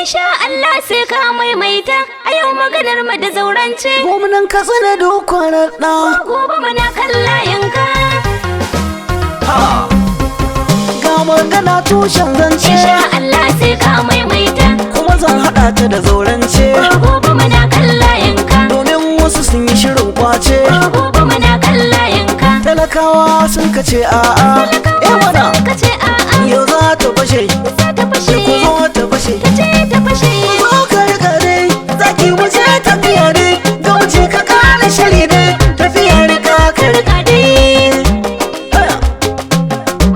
Insha Allah sai ka maimaita a yau maganar mu da zaurance. Gwamnan Katsina dokwarar ɗa. Gobe muna kan layinka. Ga magana tushen zance. Insha Allah sai ka maimaita. Kuma zan haɗa ta da zaurance. Gobe muna kan layinka. Domin wasu sun yi shirin kwace. Gobe muna kan layinka. Talakawa sun kace a'a. Mana Ka ce a'a. yau za ta fashe. Za ta fashe. Ku zo ta fashe. Ta ce ta fashe. Zo kare kare zaki wuce tafiya ne. Ga wuce ka kare shari ne. Tafiya ne ka kare. Ka dai.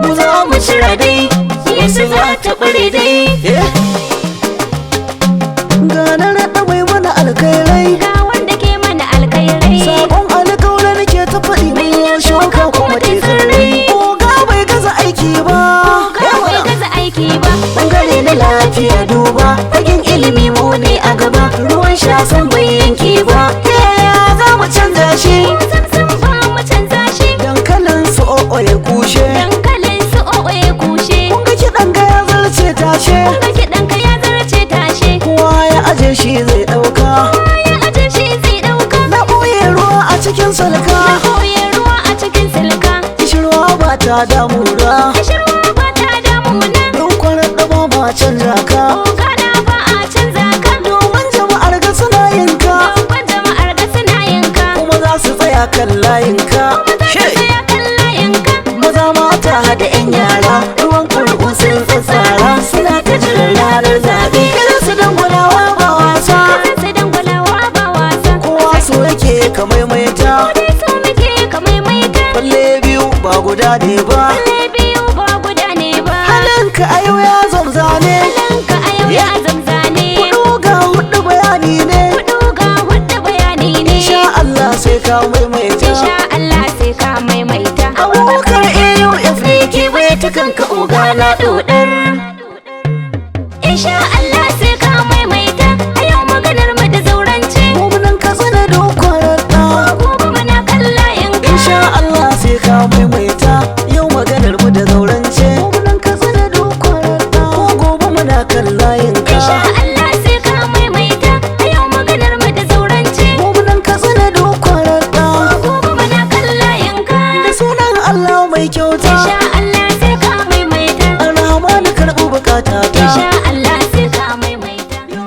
Mu zo mu cira dai. Yesu za ta bare dai. Gana raɗa mai mana alkairai. Ga wanda ke mana alkairai. Sabon alkaura nake ta faɗi mai yau shuka kuma te tsirrai. Oga bai gaza aiki ba. Ga bai gaza aiki ba. Bangare na lafiya duba. Fagen ilimi mu ne a gaba. Ruwan sha san bai yanke ba. Yaya za mu canza shi? Samsam ba mu canza shi. Dankalin su o'o ya kushe. Dankalin su o'o ya kushe. Kun ga kiɗan ga ya zarce tashe. Kun ga kiɗanka ya zarce tashe. Kowa ya aje shi zai ɗauka. Ya aje shi zai ɗauka. Na ɓoye ruwa a cikin salka. Na koye ruwa a cikin silka. Kishirwa ba ta damura. Kishirwa ba ta damuna. Don kwanar ɗaba ba canza ka. Ogana ba a canza ka. Domin jama'ar ga suna yin ka. Dogon jama'ar ga suna yinka. Kuma za su tsaya kan layin ka. Tsaya kan layinka. Maza mata hada 'yan yara. Ruwan kurkun sun tsatsara. Suna ta jiran ranar zaɓe. Irin su dangwalawa ba wasa. Sai dangwalawa ba wasa. Kowa so yake ka maimaita. Dai so muke ka maimaita. Falle biyu ba guda ne ba. Falle biyu ba guda ne ba. Halinka a yau ya zamzane. Halinka a yau ya zamzane. Kudu ga hudu bayani ne. Hudu ga hudu bayani ne. Insha Allah sai ka maimaita. Insha Allah sai ka maimaita. Abubakar AUFK bai ta kanka ogana dodar. Insha Allah sai ka maimaita. A yau maganar mu da zaurance. Gwamnan Katsina dokwarar ɗa. Gobe muna kan layinka. Insha Allah